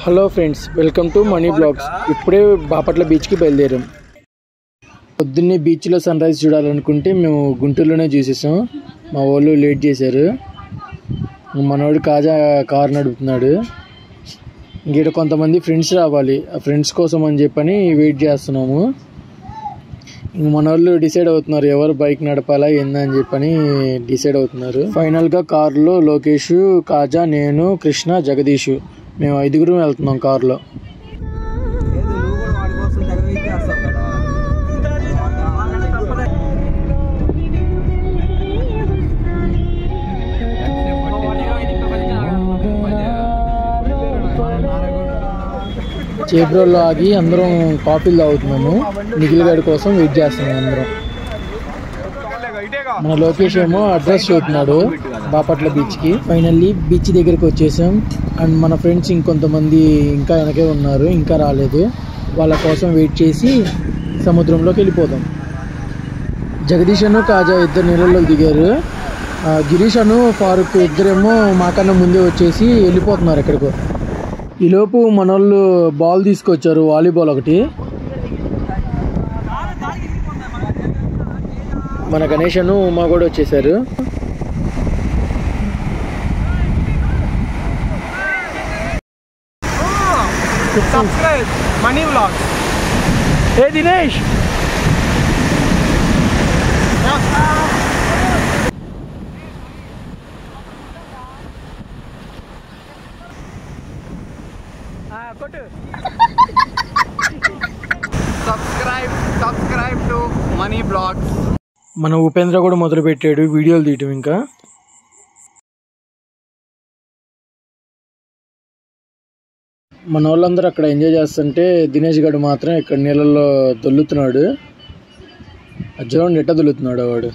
Hello friends, welcome to money blogs. ఇప్పుడే బాపట్ల బీచ్కి బయలుదేరాం. పొద్దున్నే బీచ్లో సన్ రైజ్ చూడాలనుకుంటే మేము గుంటూరులోనే చూసేసాం. మా వాళ్ళు లేట్ చేశారు. మనోడు కాజా కారు నడుపుతున్నాడు. ఇంకేట కొంతమంది ఫ్రెండ్స్ రావాలి. ఆ ఫ్రెండ్స్ కోసం అని చెప్పని వెయిట్ చేస్తున్నాము. ఇంక మన వాళ్ళు డిసైడ్ అవుతున్నారు ఎవరు బైక్ నడపాలా ఏందని చెప్పని డిసైడ్ అవుతున్నారు. ఫైనల్గా కారులో లోకేష్, కాజా, నేను, కృష్ణ, జగదీష్ మేము 5 వెళ్తున్నాం కారులో. చేబ్రోల్లో ఆగి అందరం కాఫీలు తాగుతున్నాము. నిఖిల్ గారి కోసం వెయిట్ చేస్తున్నాం అందరం. మన లోకేష్ ఏమో అడ్రస్ చూపుతున్నాడు బాపట్ల బీచ్కి. ఫైనల్లీ బీచ్ దగ్గరికి వచ్చేసాం. అండ్ మన ఫ్రెండ్స్ ఇంకొంతమంది ఇంకా వెనకే ఉన్నారు, ఇంకా రాలేదు. వాళ్ళ కోసం వెయిట్ చేసి సముద్రంలోకి వెళ్ళిపోతాం. జగదీష్ అను, కాజా ఇద్దరు నీళ్ళలోకి దిగారు. గిరీష్ అను, ఫారూక్ ఇద్దరేమో మాకన్నా ముందే వచ్చేసి వెళ్ళిపోతున్నారు ఎక్కడికో. ఈలోపు మన వాళ్ళు బాల్ తీసుకొచ్చారు, వాలీబాల్ ఒకటి. మన గణేష్ అను, ఉమా కూడా వచ్చేసారు. Subscribe money blogs. ఏ దినేష్, కొట్టు. Subscribe to money blogs. మన ఉపేంద్ర కూడా మొదలు పెట్టాడు వీడియోలు తీయటం. ఇంకా మన వాళ్ళందరూ అక్కడ ఎంజాయ్ చేస్తుంటే దినేష్ గడు మాత్రం ఇక్కడ నీళ్ళల్లో దొల్లుతున్నాడు. చూడండి ఎట్ట దొల్లుతున్నాడు వాడు.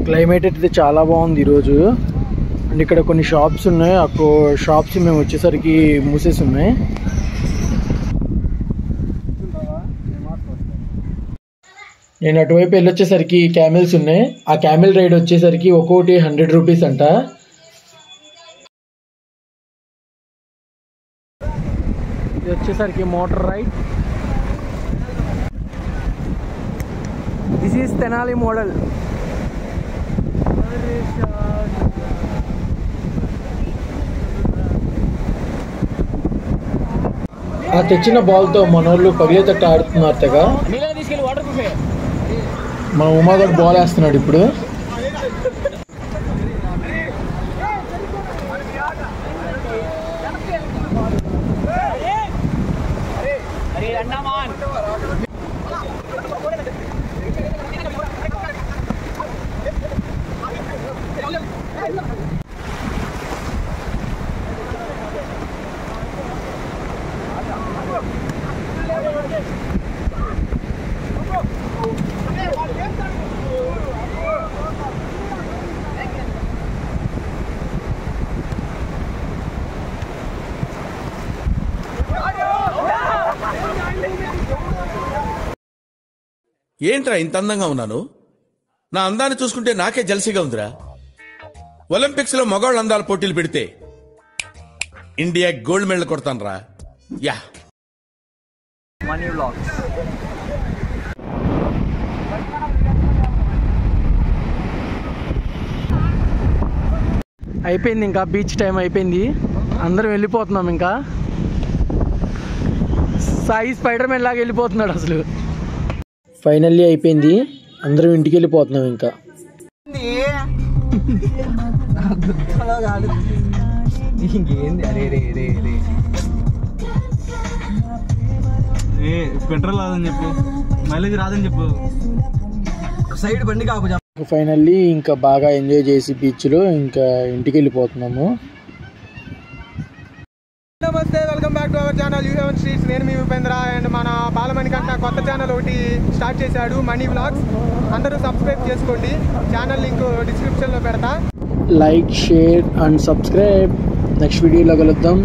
క్లైమేట్ అయితే చాలా బాగుంది ఈరోజు. అండ్ ఇక్కడ కొన్ని షాప్స్ ఉన్నాయి. ఆ షాప్స్ మేము వచ్చేసరికి మూసేసి ఉన్నాయి. నేను అటువైపు వెళ్ళొచ్చేసరికి క్యామెల్స్ ఉన్నాయి. ఆ క్యామెల్ రైడ్ వచ్చేసరికి ఒక్కొక్కటి 100 రూపీస్ అంట. ఇది వచ్చేసరికి motor ride. This is Tenali model. ఆ తెచ్చిన బాల్తో మన వాళ్ళు పగిలేతట్టు ఆడుతున్నారు తెగ. మన ఉమాగడ్ బాల్ వేస్తున్నాడు ఇప్పుడు. ఏంట్రా ఇంత అందంగా ఉన్నాను? నా అందాన్ని చూసుకుంటే నాకే జలసిగా ఉందిరా. ఒలింపిక్స్ లో మగవాళ్ళ అందాల పోటీలు పెడితే ఇండియా గోల్డ్ మెడల్ కొడతాను రా. Yeah money blogs. అయిపోయింది, ఇంకా బీచ్ టైం అయిపోయింది. అందరం వెళ్ళిపోతున్నాం. ఇంకా సాయి స్పైడర్ మ్యాన్ లాగా వెళ్ళిపోతున్నాడు అసలు. ఫైనల్లీ అయిపోయింది, అందరం ఇంటికి వెళ్ళిపోతున్నాం. ఇంకా ఇంకేంది? అరే రే రే రే పెట్రోల్ రాదని చెప్పు, మైలేజ్ రాదని చెప్పు, సైడ్ బండి కాపు. ఫైనల్లీ ఇంకా బాగా ఎంజాయ్ చేసి బీచ్లో ఇంకా ఇంటికి వెళ్ళిపోతున్నాము. నమస్తే, welcome back to our channel యూ7 స్ట్రీట్స్. నేను మీ ఉపేంద్ర. అండ్ మన బాలమణికంట కొత్త ఛానల్ ఒకటి స్టార్ట్ చేశాడు, మనీ బ్లాగ్స్. అందరూ సబ్స్క్రైబ్ చేసుకోండి. ఛానల్ లింక్ డిస్క్రిప్షన్లో పెడతా. Like, share and subscribe. Next వీడియోలో కలుద్దాం.